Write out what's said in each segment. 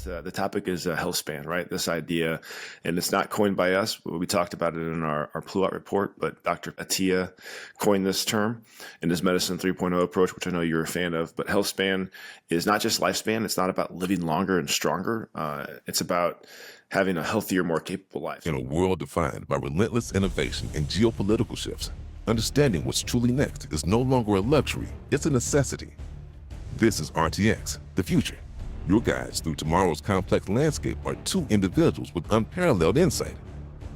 The topic is healthspan, right? This idea, and it's not coined by us. We talked about it in our Pluot report, but Dr. Attia coined this term in his Medicine 3.0 approach, which I know you're a fan of. But healthspan is not just lifespan. It's not about living longer and stronger. It's about having a healthier, more capable life. In a world defined by relentless innovation and geopolitical shifts, understanding what's truly next is no longer a luxury, it's a necessity. This is RTX, the future. Your guides through tomorrow's complex landscape are two individuals with unparalleled insight.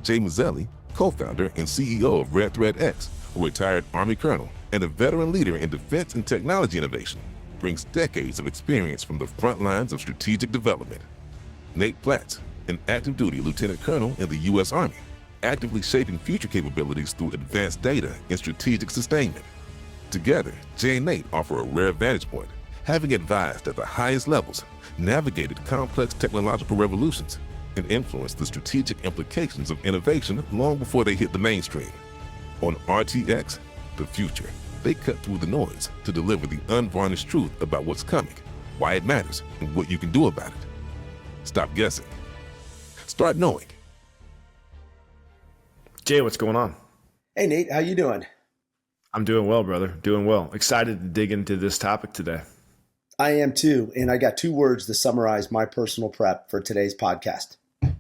Jay Mazzelli, co-founder and CEO of Red Thread X, a retired Army colonel and a veteran leader in defense and technology innovation, brings decades of experience from the front lines of strategic development. Nate Platts, an active duty lieutenant colonel in the U.S. Army, actively shaping future capabilities through advanced data and strategic sustainment. Together, Jay and Nate offer a rare vantage point, having advised at the highest levels, navigated complex technological revolutions, and influenced the strategic implications of innovation long before they hit the mainstream. On RTX, the future, they cut through the noise to deliver the unvarnished truth about what's coming, why it matters, and what you can do about it. Stop guessing. Start knowing. Jay, what's going on? Hey, Nate, how you doing? I'm doing well, brother. Doing well. Excited to dig into this topic today. I am too, and I got two words to summarize my personal prep for today's podcast.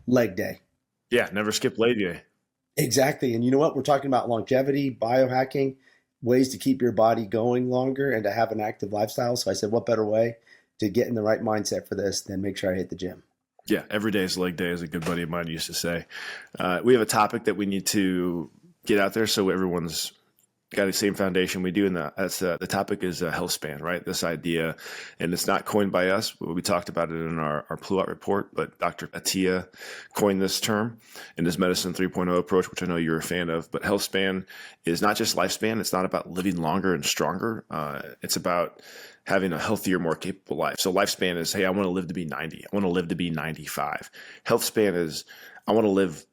Leg day. Yeah, never skip leg day. Exactly. And you know what? We're talking about longevity, biohacking, ways to keep your body going longer and to have an active lifestyle. So I said, what better way to get in the right mindset for this than make sure I hit the gym? Yeah, every day is leg day, as a good buddy of mine used to say. We have a topic that we need to get out there so everyone's got the same foundation we do, and the topic is healthspan, right? This idea, and it's not coined by us. We talked about it in our Pluot report, but Dr. Attia coined this term in his Medicine 3.0 approach, which I know you're a fan of. But healthspan is not just lifespan. It's not about living longer and stronger. It's about having a healthier, more capable life. So lifespan is, hey, I want to live to be 90. I want to live to be 95. Healthspan is, I want to live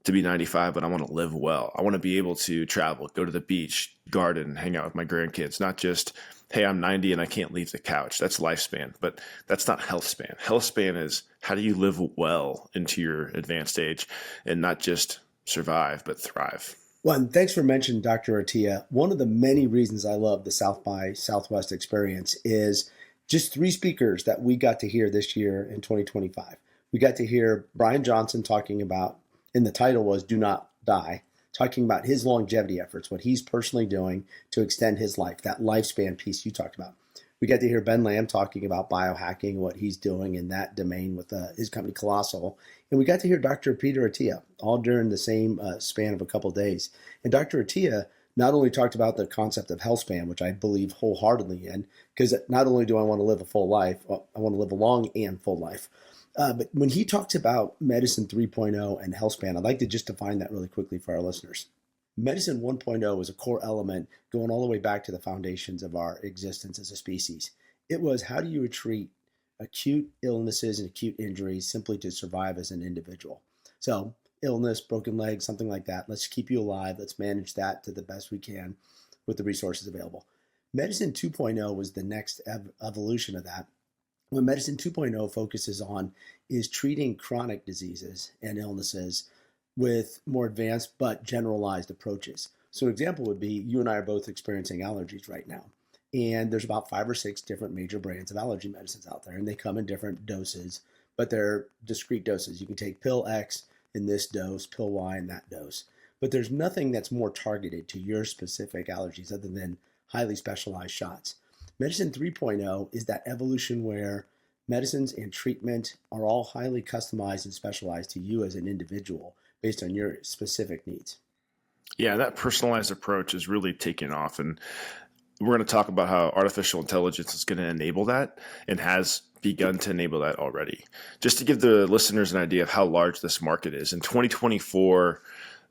to be 95, but I want to live well. I want to be able to travel, go to the beach, garden, hang out with my grandkids, not just, hey, I'm 90 and I can't leave the couch. That's lifespan, but that's not health span. Health span is, how do you live well into your advanced age and not just survive, but thrive? Well, and thanks for mentioning Dr. Attia. One of the many reasons I love the South by Southwest experience is just three speakers that we got to hear this year in 2025. We got to hear Brian Johnson talking about, and the title was Do Not Die, talking about his longevity efforts, what he's personally doing to extend his life, that lifespan piece you talked about. We got to hear Ben Lamb talking about biohacking, what he's doing in that domain with his company Colossal. And we got to hear Dr. Peter Attia, all during the same span of a couple of days. And Dr. Attia not only talked about the concept of health span, which I believe wholeheartedly in, because not only do I want to live a full life, I want to live a long and full life. But when he talks about Medicine 3.0 and healthspan, I'd like to just define that really quickly for our listeners. Medicine 1.0 is a core element going all the way back to the foundations of our existence as a species. It was, how do you treat acute illnesses and acute injuries simply to survive as an individual? So illness, broken legs, something like that. Let's keep you alive. Let's manage that to the best we can with the resources available. Medicine 2.0 was the next evolution of that. What Medicine 2.0 focuses on is treating chronic diseases and illnesses with more advanced but generalized approaches. So an example would be, you and I are both experiencing allergies right now. And there's about 5 or 6 different major brands of allergy medicines out there, and they come in different doses, but they're discrete doses. You can take pill X in this dose, pill Y in that dose. But there's nothing that's more targeted to your specific allergies other than highly specialized shots. Medicine 3.0 is that evolution where medicines and treatment are all highly customized and specialized to you as an individual based on your specific needs. Yeah, that personalized approach is really taking off. And we're going to talk about how artificial intelligence is going to enable that and has begun to enable that already. Just to give the listeners an idea of how large this market is, in 2024,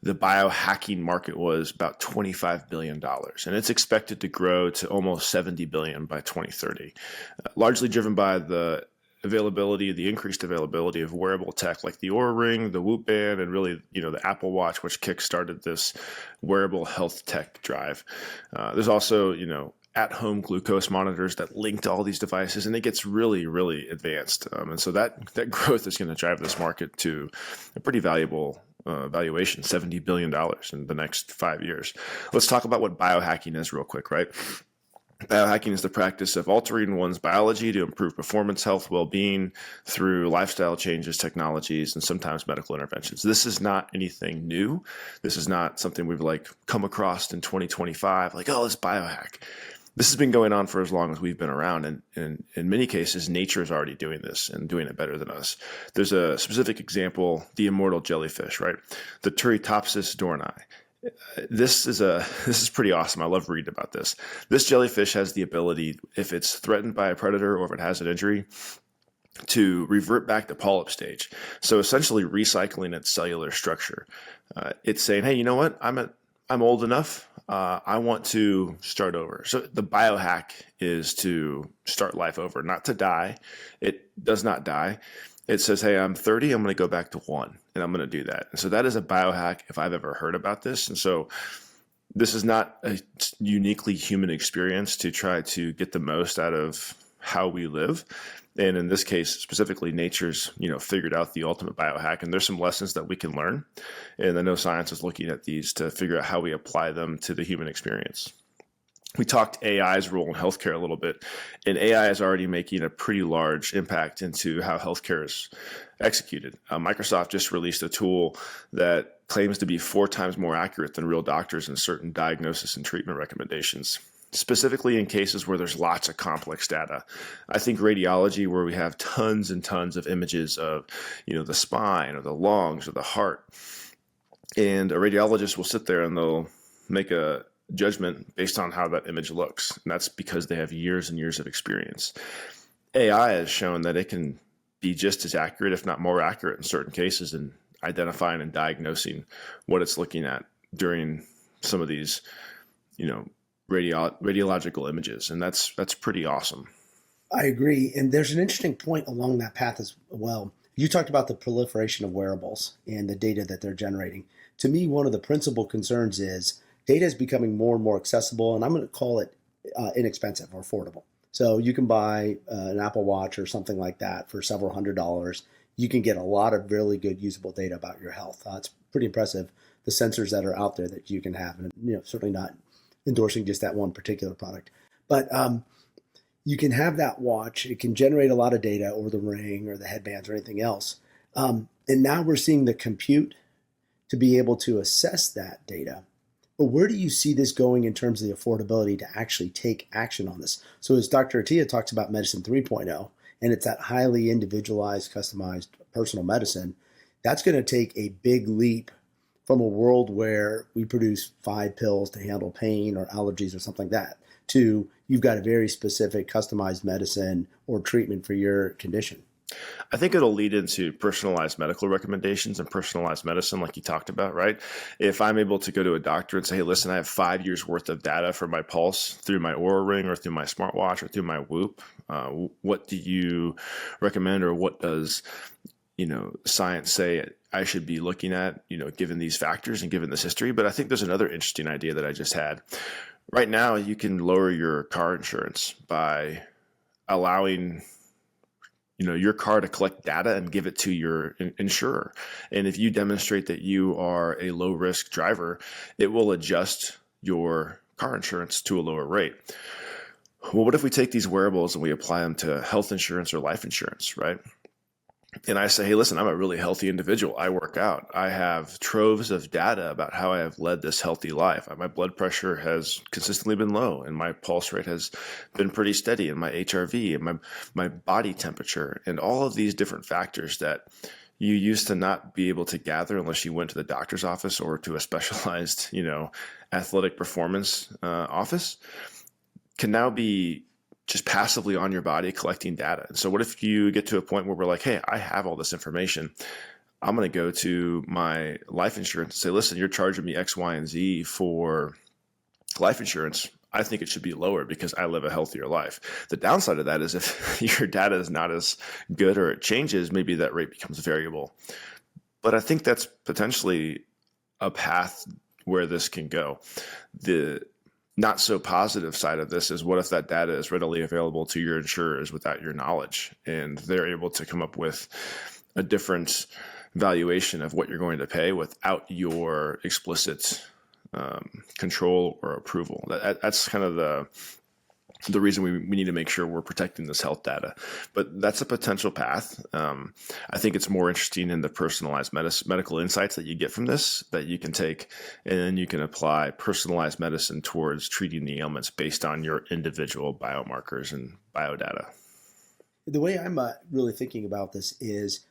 the biohacking market was about $25 billion, and it's expected to grow to almost $70 billion by 2030, largely driven by the increased availability of wearable tech like the Oura Ring, the Whoop Band, and really, the Apple Watch, which kickstarted this wearable health tech drive. There's also, at-home glucose monitors that link to all these devices, and it gets really, really advanced. And so that growth is going to drive this market to a pretty valuable valuation, $70 billion in the next 5 years. Let's talk about what biohacking is real quick, right? Biohacking is the practice of altering one's biology to improve performance, health, well-being through lifestyle changes, technologies, and sometimes medical interventions. This is not anything new. This is not something we've come across in 2025, let's biohack. This has been going on for as long as we've been around, and in many cases, nature is already doing this and doing it better than us. There's a specific example, the immortal jellyfish, right? The Turritopsis dohrnii. This is pretty awesome. I love reading about this. This jellyfish has the ability, if it's threatened by a predator or if it has an injury, to revert back to polyp stage. So essentially recycling its cellular structure. It's saying, hey, you know what? I'm old enough. I want to start over. So the biohack is to start life over, not to die. It does not die. It says, hey, I'm 30, I'm going to go back to 1, and I'm going to do that. And so that is a biohack if I've ever heard about this. And so this is not a uniquely human experience to try to get the most out of how we live. And in this case, specifically, nature's, figured out the ultimate biohack. And there's some lessons that we can learn. And I know science is looking at these to figure out how we apply them to the human experience. We talked AI's role in healthcare a little bit, and AI is already making a pretty large impact into how healthcare is executed. Microsoft just released a tool that claims to be 4 times more accurate than real doctors in certain diagnosis and treatment recommendations, specifically in cases where there's lots of complex data. I think radiology, where we have tons and tons of images of, the spine or the lungs or the heart, and a radiologist will sit there and they'll make a judgment based on how that image looks. And that's because they have years and years of experience. AI has shown that it can be just as accurate, if not more accurate in certain cases, in identifying and diagnosing what it's looking at during some of these, radiological images. And that's pretty awesome. I agree. And there's an interesting point along that path as well. You talked about the proliferation of wearables and the data that they're generating. To me, one of the principal concerns is data is becoming more and more accessible, and I'm going to call it inexpensive or affordable. So you can buy an Apple Watch or something like that for several $100s. You can get a lot of really good usable data about your health. It's pretty impressive, the sensors that are out there that you can have, and certainly not endorsing just that one particular product. But you can have that watch. It can generate a lot of data, or the ring or the headbands or anything else. And now we're seeing the compute to be able to assess that data. But where do you see this going in terms of the affordability to actually take action on this? So as Dr. Attia talks about medicine 3.0, and it's that highly individualized, customized personal medicine, that's going to take a big leap from a world where we produce 5 pills to handle pain or allergies or something like that, to you've got a very specific customized medicine or treatment for your condition. I think it'll lead into personalized medical recommendations and personalized medicine, like you talked about, right? If I'm able to go to a doctor and say, hey, listen, I have 5 years worth of data for my pulse through my Oura Ring or through my smartwatch or through my Whoop, what do you recommend, or what does, science say I should be looking at, given these factors and given this history? But I think there's another interesting idea that I just had. Right now, you can lower your car insurance by allowing your car to collect data and give it to your insurer. And if you demonstrate that you are a low risk driver, it will adjust your car insurance to a lower rate. Well, what if we take these wearables and we apply them to health insurance or life insurance, right? And I say, hey, listen, I'm a really healthy individual. I work out. I have troves of data about how I have led this healthy life. My blood pressure has consistently been low, and my pulse rate has been pretty steady, and my HRV and my body temperature, and all of these different factors that you used to not be able to gather unless you went to the doctor's office or to a specialized, athletic performance office, can now be just passively on your body collecting data. And so what if you get to a point where we're like, hey, I have all this information. I'm going to go to my life insurance and say, listen, you're charging me X, Y, and Z for life insurance. I think it should be lower because I live a healthier life. The downside of that is if your data is not as good or it changes, maybe that rate becomes variable. But I think that's potentially a path where this can go. not so positive side of this is, what if that data is readily available to your insurers without your knowledge, and they're able to come up with a different valuation of what you're going to pay without your explicit control or approval? That's kind of the reason we need to make sure we're protecting this health data. But that's a potential path. I think it's more interesting in the personalized medical insights that you get from this, that you can take, and then you can apply personalized medicine towards treating the ailments based on your individual biomarkers and biodata. The way I'm really thinking about this is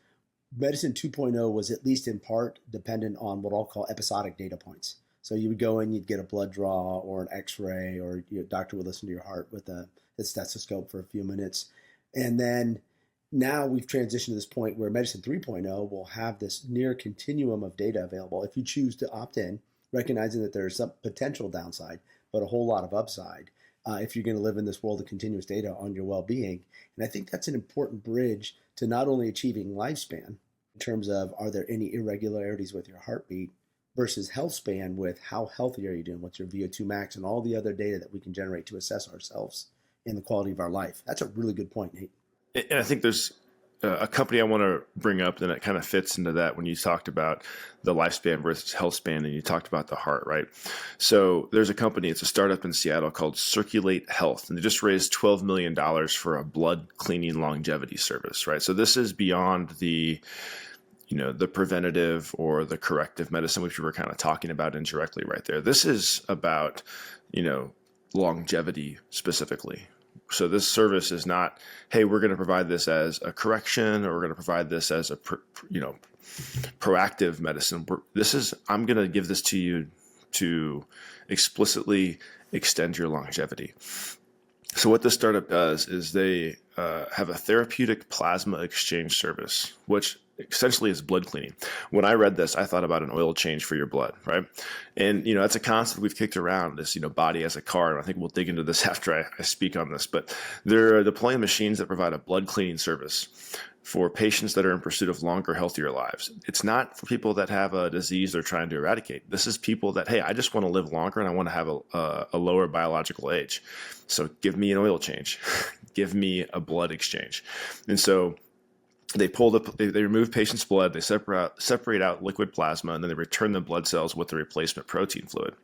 medicine 2.0 was at least in part dependent on what I'll call episodic data points. So you would go in, you'd get a blood draw or an x-ray, or your doctor would listen to your heart with a stethoscope for a few minutes. And then now we've transitioned to this point where medicine 3.0 will have this near continuum of data available if you choose to opt in, recognizing that there's some potential downside, but a whole lot of upside if you're going to live in this world of continuous data on your well-being. And I think that's an important bridge to not only achieving lifespan in terms of, are there any irregularities with your heartbeat, versus health span with how healthy are you doing, what's your VO2 max, and all the other data that we can generate to assess ourselves and the quality of our life. That's a really good point, Nate. And I think there's a company I want to bring up, and it kind of fits into that when you talked about the lifespan versus health span, and you talked about the heart, right? So there's a company, it's a startup in Seattle called Circulate Health, and they just raised $12 million for a blood cleaning longevity service, right? So this is beyond the preventative or the corrective medicine, which we were kind of talking about indirectly right there. This is about, longevity specifically. So this service is not, hey, we're going to provide this as a correction, or we're going to provide this as a, proactive medicine. I'm going to give this to you to explicitly extend your longevity. So what this startup does is they have a therapeutic plasma exchange service, which essentially is blood cleaning. When I read this, I thought about an oil change for your blood, right? And, that's a concept we've kicked around, this, body as a car. And I think we'll dig into this after I speak on this. But they're deploying machines that provide a blood cleaning service for patients that are in pursuit of longer, healthier lives. It's not for people that have a disease they're trying to eradicate. This is people that, hey, I just want to live longer and I want to have a lower biological age. So give me an oil change. Give me a blood exchange. And so they remove patients' blood, they separate out liquid plasma, and then they return the blood cells with the replacement protein fluid.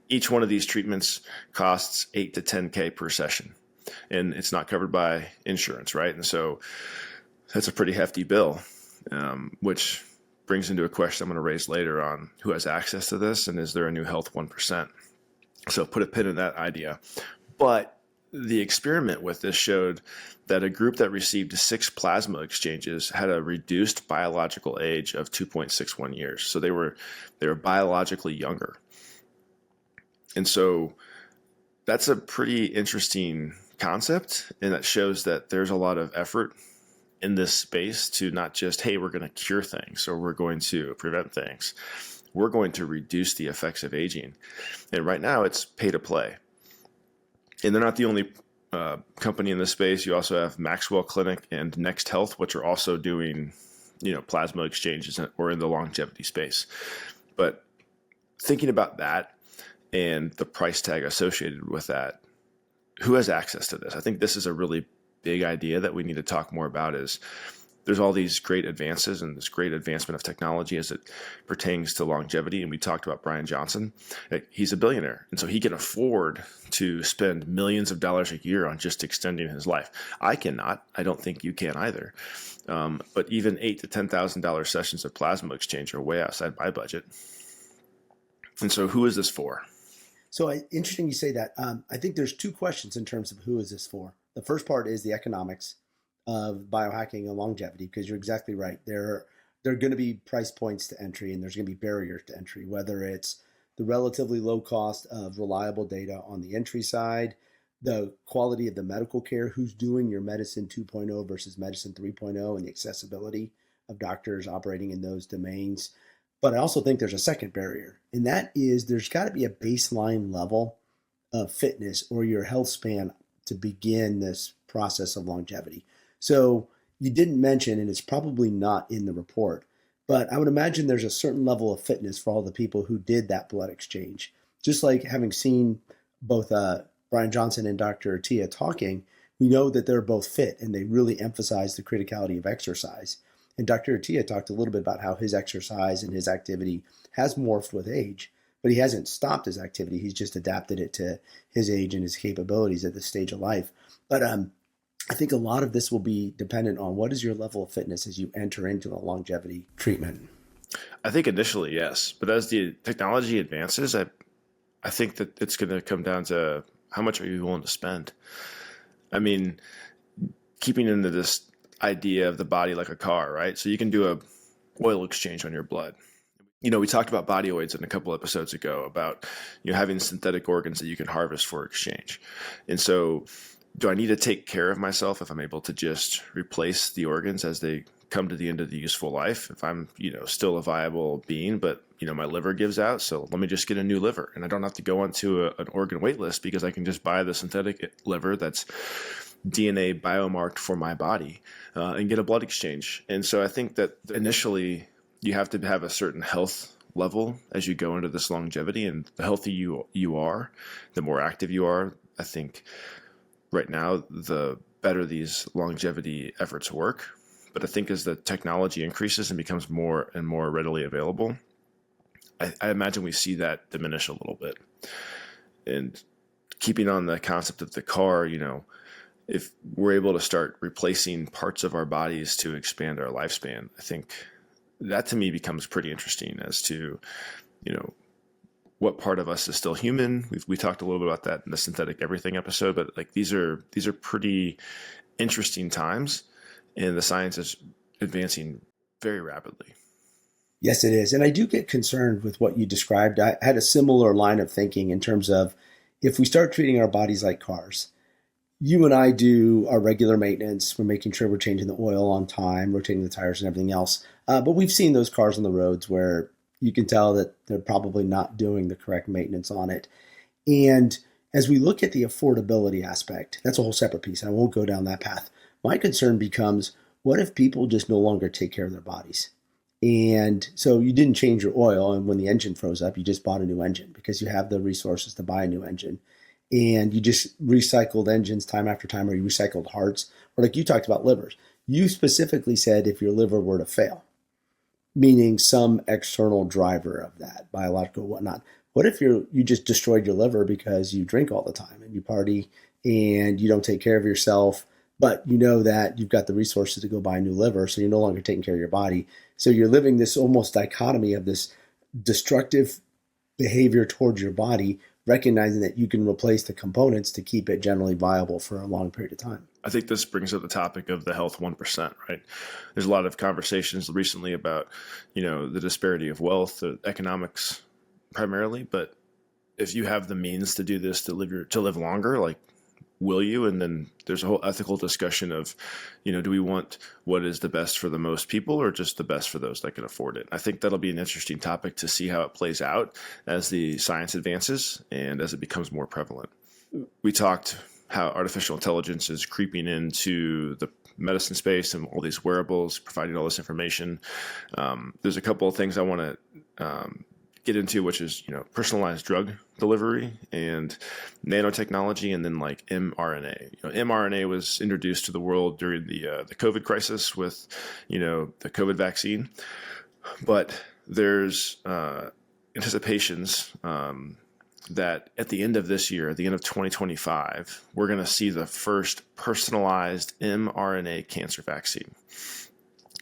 Each one of these treatments costs $8,000 to $10,000 per session, and it's not covered by insurance, right? And so that's a pretty hefty bill, which brings into a question I'm going to raise later on who has access to this, and is there a new Health 1%? So put a pin in that idea. But the experiment with this showed that a group that received 6 plasma exchanges had a reduced biological age of 2.61 years. So they were biologically younger. And so that's a pretty interesting concept, and that shows that there's a lot of effort in this space to not just, hey, we're going to cure things or we're going to prevent things. We're going to reduce the effects of aging. And right now it's pay to play. And they're not the only company in this space. You also have Maxwell Clinic and Next Health, which are also doing, plasma exchanges or in the longevity space. But thinking about that and the price tag associated with that, who has access to this? I think this is a really big idea that we need to talk more about. Is there's all these great advances and this great advancement of technology as it pertains to longevity. And we talked about Brian Johnson. He's a billionaire, and so he can afford to spend millions of dollars a year on just extending his life. I cannot. I don't think you can either. But even $8,000 to $10,000 sessions of plasma exchange are way outside my budget. And so who is this for? So interesting you say that. I think there's 2 questions in terms of who is this for. The first part is the economics of biohacking and longevity, because you're exactly right. There are going to be price points to entry, and there's going to be barriers to entry, whether it's the relatively low cost of reliable data on the entry side, the quality of the medical care, who's doing your medicine 2.0 versus medicine 3.0, and the accessibility of doctors operating in those domains. But I also think there's a second barrier, and that is there's got to be a baseline level of fitness or your health span to begin this process of longevity. So you didn't mention, and it's probably not in the report, but I would imagine there's a certain level of fitness for all the people who did that blood exchange. Just like having seen both Brian Johnson and Dr. Tia talking, we know that they're both fit and they really emphasize the criticality of exercise. And Dr. Tia talked a little bit about how his exercise and his activity has morphed with age, but he hasn't stopped his activity. He's just adapted it to his age and his capabilities at this stage of life. But I think a lot of this will be dependent on what is your level of fitness as you enter into a longevity treatment. I think initially, yes. But as the technology advances, I think that it's going to come down to how much are you willing to spend? I mean, keeping into this idea of the body like a car, right? So you can do a oil exchange on your blood. We talked about bodyoids in a couple episodes ago about, having synthetic organs that you can harvest for exchange. And so do I need to take care of myself if I'm able to just replace the organs as they come to the end of the useful life? If I'm, still a viable being, but, my liver gives out, so let me just get a new liver. And I don't have to go onto an organ wait list because I can just buy the synthetic liver that's DNA biomarked for my body and get a blood exchange. And so I think that initially you have to have a certain health level as you go into this longevity, and the healthier you are, the more active you are. I think right now, the better these longevity efforts work. But I think as the technology increases and becomes more and more readily available, I imagine we see that diminish a little bit. And keeping on the concept of the car, if we're able to start replacing parts of our bodies to expand our lifespan, I think that to me becomes pretty interesting as to, what part of us is still human. We talked a little bit about that in the synthetic everything episode, but like these are pretty interesting times, and the science is advancing very rapidly. Yes, it is. And I do get concerned with what you described. I had a similar line of thinking in terms of if we start treating our bodies like cars, you and I do our regular maintenance. We're making sure we're changing the oil on time, rotating the tires and everything else. But we've seen those cars on the roads where you can tell that they're probably not doing the correct maintenance on it. And as we look at the affordability aspect, that's a whole separate piece. I won't go down that path. My concern becomes, what if people just no longer take care of their bodies? And so you didn't change your oil, and when the engine froze up, you just bought a new engine because you have the resources to buy a new engine. And you just recycled engines time after time, or you recycled hearts, or like you talked about livers. You specifically said if your liver were to fail, meaning some external driver of that, biological, whatnot. What if you just destroyed your liver because you drink all the time and you party and you don't take care of yourself, but you know that you've got the resources to go buy a new liver, so you're no longer taking care of your body. So you're living this almost dichotomy of this destructive behavior towards your body, recognizing that you can replace the components to keep it generally viable for a long period of time. I think this brings up the topic of the health 1%, right? There's a lot of conversations recently about, the disparity of wealth, the economics primarily, but if you have the means to do this, to live longer, like, will you? And then there's a whole ethical discussion of, do we want what is the best for the most people or just the best for those that can afford it? I think that'll be an interesting topic to see how it plays out as the science advances and as it becomes more prevalent. We talked how artificial intelligence is creeping into the medicine space and all these wearables, providing all this information. There's a couple of things I want to get into, which is, personalized drug delivery and nanotechnology, and then like mRNA. mRNA was introduced to the world during the COVID crisis with, the COVID vaccine, but there's anticipations that at the end of this year, at the end of 2025, we're going to see the first personalized mRNA cancer vaccine,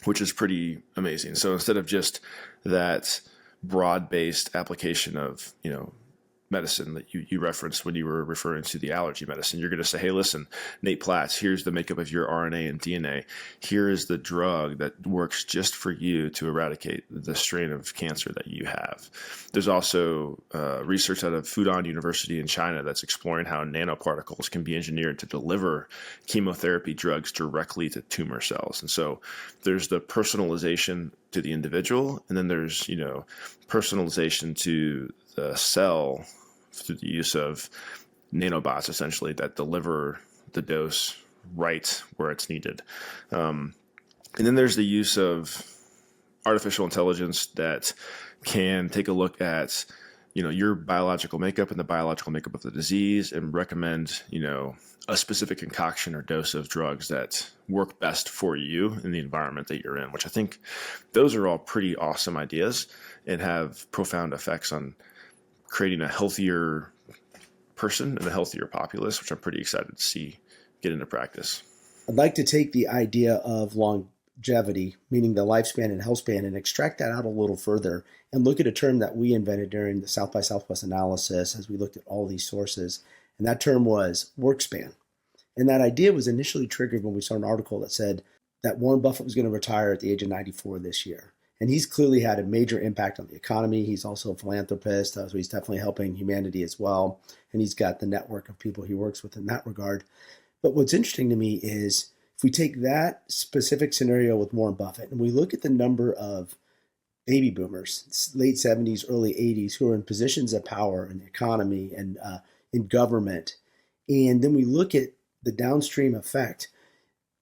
which is pretty amazing. So instead of just that broad-based application of, medicine that you referenced when you were referring to the allergy medicine, you're going to say, hey, listen, Nate Platts, here's the makeup of your RNA and DNA. Here is the drug that works just for you to eradicate the strain of cancer that you have. There's also research out of Fudan University in China that's exploring how nanoparticles can be engineered to deliver chemotherapy drugs directly to tumor cells. And so there's the personalization to the individual, and then there's, personalization to the cell through the use of nanobots, essentially, that deliver the dose right where it's needed. And then there's the use of artificial intelligence that can take a look at your biological makeup and the biological makeup of the disease, and recommend, a specific concoction or dose of drugs that work best for you in the environment that you're in, which I think those are all pretty awesome ideas and have profound effects on creating a healthier person and a healthier populace, which I'm pretty excited to see get into practice. I'd like to take the idea of longevity, meaning the lifespan and health span, and extract that out a little further and look at a term that we invented during the South by Southwest analysis as we looked at all these sources. And that term was workspan. And that idea was initially triggered when we saw an article that said that Warren Buffett was going to retire at the age of 94 this year. And he's clearly had a major impact on the economy. He's also a philanthropist, so he's definitely helping humanity as well. And he's got the network of people he works with in that regard. But what's interesting to me is if we take that specific scenario with Warren Buffett and we look at the number of baby boomers, late 70s, early 80s, who are in positions of power in the economy and in government, and then we look at the downstream effect,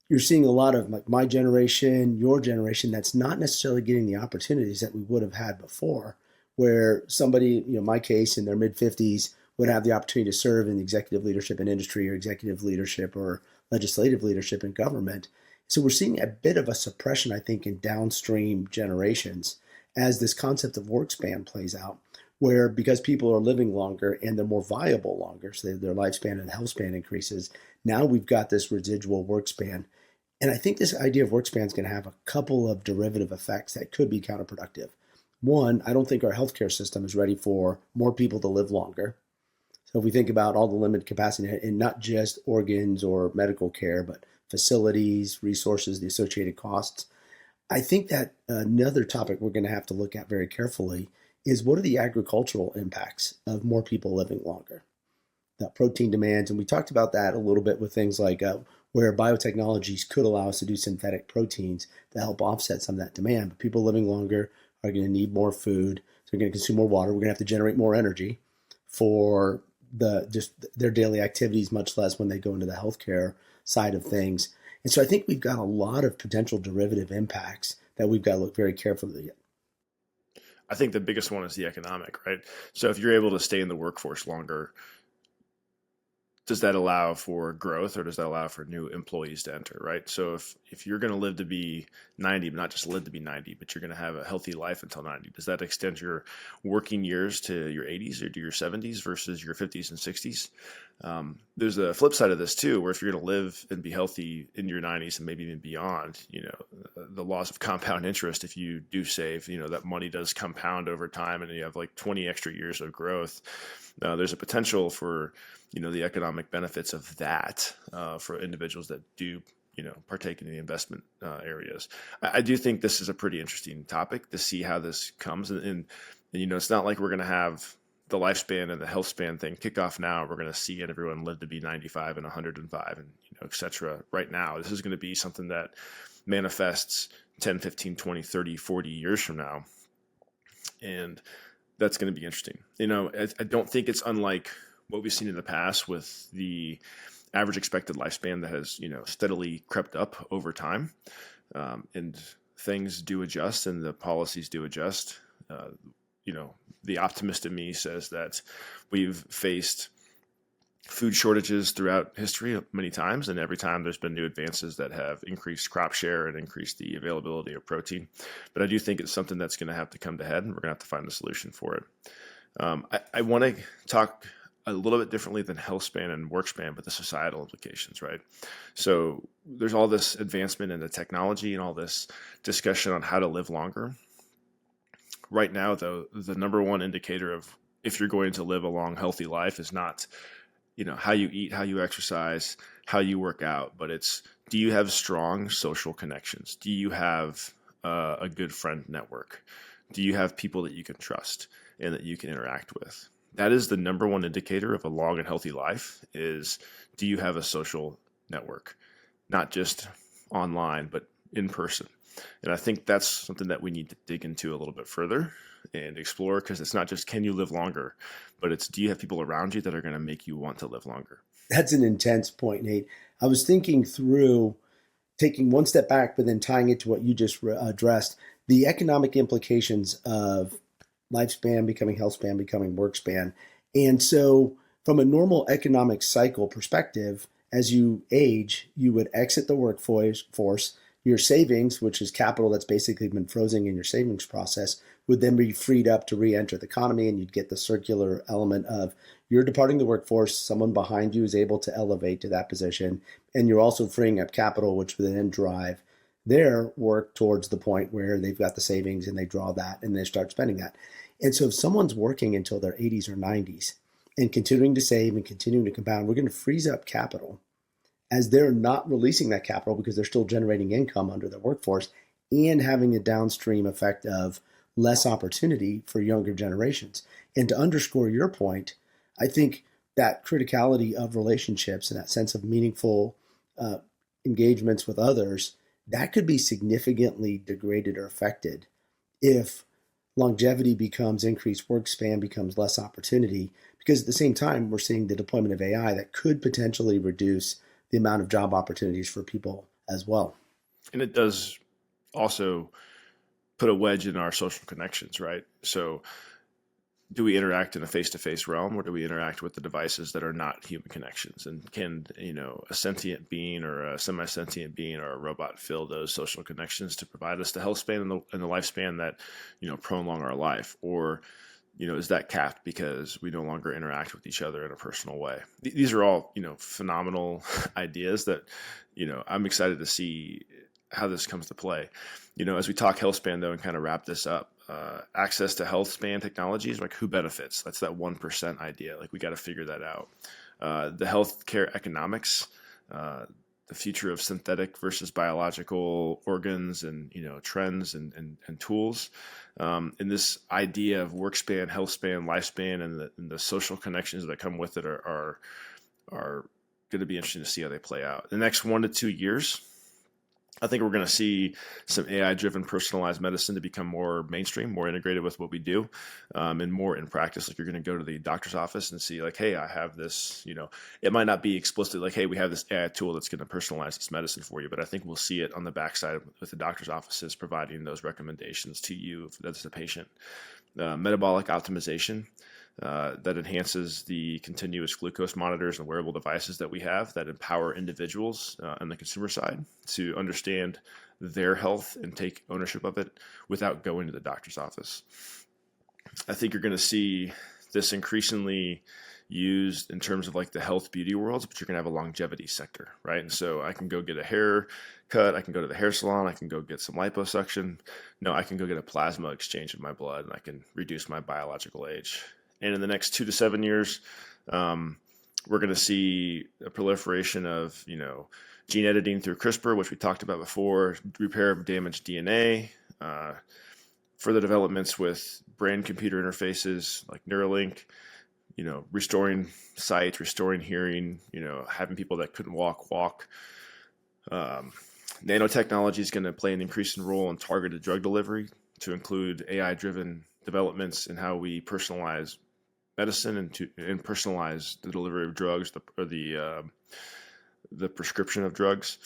you're seeing a lot of like my generation, your generation, that's not necessarily getting the opportunities that we would have had before, where somebody, my case, in their mid 50s would have the opportunity to serve in executive leadership in industry or executive leadership or legislative leadership in government. So we're seeing a bit of a suppression, I think, in downstream generations as this concept of workspan plays out, where because people are living longer and they're more viable longer, so their lifespan and health span increases, now we've got this residual workspan. And I think this idea of workspan is going to have a couple of derivative effects that could be counterproductive. One, I don't think our healthcare system is ready for more people to live longer. So if we think about all the limited capacity, and not just organs or medical care, but facilities, resources, the associated costs, I think that another topic we're going to have to look at very carefully is what are the agricultural impacts of more people living longer? The protein demands, and we talked about that a little bit with things like where biotechnologies could allow us to do synthetic proteins to help offset some of that demand. But people living longer are going to need more food. So they're going to consume more water. We're going to have to generate more energy for their daily activities, much less when they go into the healthcare side of things. And so I think we've got a lot of potential derivative impacts that we've got to look very carefully at. I think the biggest one is the economic, right? So if you're able to stay in the workforce longer, does that allow for growth or does that allow for new employees to enter, right? So if you're going to live to be 90, but not just live to be 90, but you're going to have a healthy life until 90, does that extend your working years to your 80s or to your 70s versus your 50s and 60s? There's a flip side of this too, where if you're going to live and be healthy in your 90s and maybe even beyond, the laws of compound interest, if you do save, that money does compound over time and you have like 20 extra years of growth. There's a potential for, the economic benefits of that for individuals that do, partake in the investment areas. I do think this is a pretty interesting topic to see how this comes. And it's not like we're going to have the lifespan and the health span thing kick off now. We're going to see everyone live to be 95 and 105 and, et cetera. Right now, this is going to be something that manifests 10, 15, 20, 30, 40 years from now. And that's going to be interesting. I don't think it's unlike what we've seen in the past with the average expected lifespan that has, steadily crept up over time. And things do adjust and the policies do adjust. The optimist in me says that we've faced food shortages throughout history many times, and every time there's been new advances that have increased crop share and increased the availability of protein. But I do think it's something that's going to have to come to head, and we're going to have to find a solution for it. I want to talk a little bit differently than health span and work span, but the societal implications, right? So there's all this advancement in the technology and all this discussion on how to live longer. Right now, though, the number one indicator of if you're going to live a long, healthy life is not, how you eat, how you exercise, how you work out, but it's, do you have strong social connections? Do you have a good friend network? Do you have people that you can trust and that you can interact with? That is the number one indicator of a long and healthy life is, do you have a social network? Not just online, but in person. And I think that's something that we need to dig into a little bit further and explore, because it's not just can you live longer, but it's, do you have people around you that are going to make you want to live longer? That's an intense point, Nate. I was thinking through taking one step back, but then tying it to what you just addressed, the economic implications of lifespan becoming health span, becoming work span. And so from a normal economic cycle perspective, as you age, you would exit the workforce. Your savings, which is capital that's basically been frozen in your savings process, would then be freed up to re-enter the economy, and you'd get the circular element of you're departing the workforce, someone behind you is able to elevate to that position, and you're also freeing up capital, which would then drive their work towards the point where they've got the savings and they draw that and they start spending that. And so if someone's working until their 80s or 90s and continuing to save and continuing to compound, we're going to freeze up capital as they're not releasing that capital because they're still generating income under their workforce and having a downstream effect of less opportunity for younger generations. And to underscore your point, I think that criticality of relationships and that sense of meaningful engagements with others, that could be significantly degraded or affected if longevity becomes increased work span, becomes less opportunity, because at the same time, we're seeing the deployment of AI that could potentially reduce the amount of job opportunities for people as well. And it does also put a wedge in our social connections, right? So do we interact in a face-to-face realm, or do we interact with the devices that are not human connections? And can, a sentient being or a semi-sentient being or a robot fill those social connections to provide us the health span and the lifespan that, prolong our life? Or, is that capped because we no longer interact with each other in a personal way? These are all, phenomenal ideas that, I'm excited to see how this comes to play. As we talk health span though, and kind of wrap this up, access to health span technologies, like who benefits? That's that 1% idea. Like we got to figure that out. The healthcare economics, the future of synthetic versus biological organs and, trends and tools. And this idea of work span, health span, lifespan, and the social connections that come with it are going to be interesting to see how they play out. The next 1 to 2 years, I think we're going to see some AI-driven personalized medicine to become more mainstream, more integrated with what we do, and more in practice. Like you're going to go to the doctor's office and see like, hey, I have this, it might not be explicitly like, hey, we have this AI tool that's going to personalize this medicine for you, but I think we'll see it on the backside with the doctor's offices providing those recommendations to you as a patient. Metabolic optimization. That enhances the continuous glucose monitors and wearable devices that we have that empower individuals on the consumer side to understand their health and take ownership of it without going to the doctor's office. I think you're going to see this increasingly used in terms of like the health beauty worlds, but you're going to have a longevity sector, right? And so I can go get a haircut, I can go to the hair salon, I can go get some liposuction. No, I can go get a plasma exchange in my blood and I can reduce my biological age. And in the next 2 to 7 years, we're going to see a proliferation of, gene editing through CRISPR, which we talked about before, repair of damaged DNA, further developments with brain-computer interfaces like Neuralink, restoring sight, restoring hearing, having people that couldn't walk. Nanotechnology is going to play an increasing role in targeted drug delivery to include AI-driven developments in how we personalize medicine and personalize the delivery of drugs or the prescription of drugs.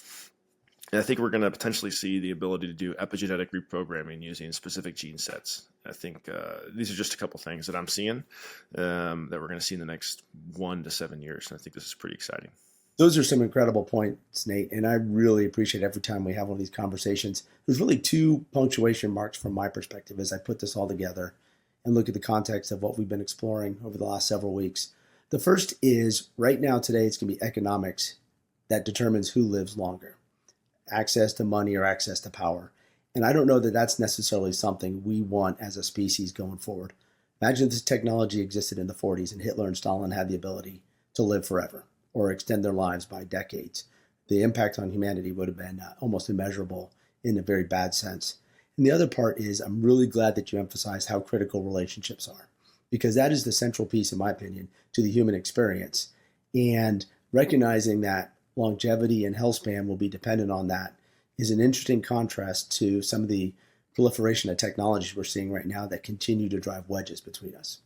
And I think we're going to potentially see the ability to do epigenetic reprogramming using specific gene sets. I think these are just a couple things that I'm seeing that we're going to see in the next 1 to 7 years. And I think this is pretty exciting. Those are some incredible points, Nate. And I really appreciate every time we have one of these conversations. There's really 2 punctuation marks from my perspective as I put this all together and look at the context of what we've been exploring over the last several weeks. The first is right now today, it's going to be economics that determines who lives longer, access to money or access to power. And I don't know that that's necessarily something we want as a species going forward. Imagine if this technology existed in the 40s and Hitler and Stalin had the ability to live forever or extend their lives by decades. The impact on humanity would have been almost immeasurable in a very bad sense. And the other part is I'm really glad that you emphasized how critical relationships are, because that is the central piece, in my opinion, to the human experience. And recognizing that longevity and health span will be dependent on that is an interesting contrast to some of the proliferation of technologies we're seeing right now that continue to drive wedges between us.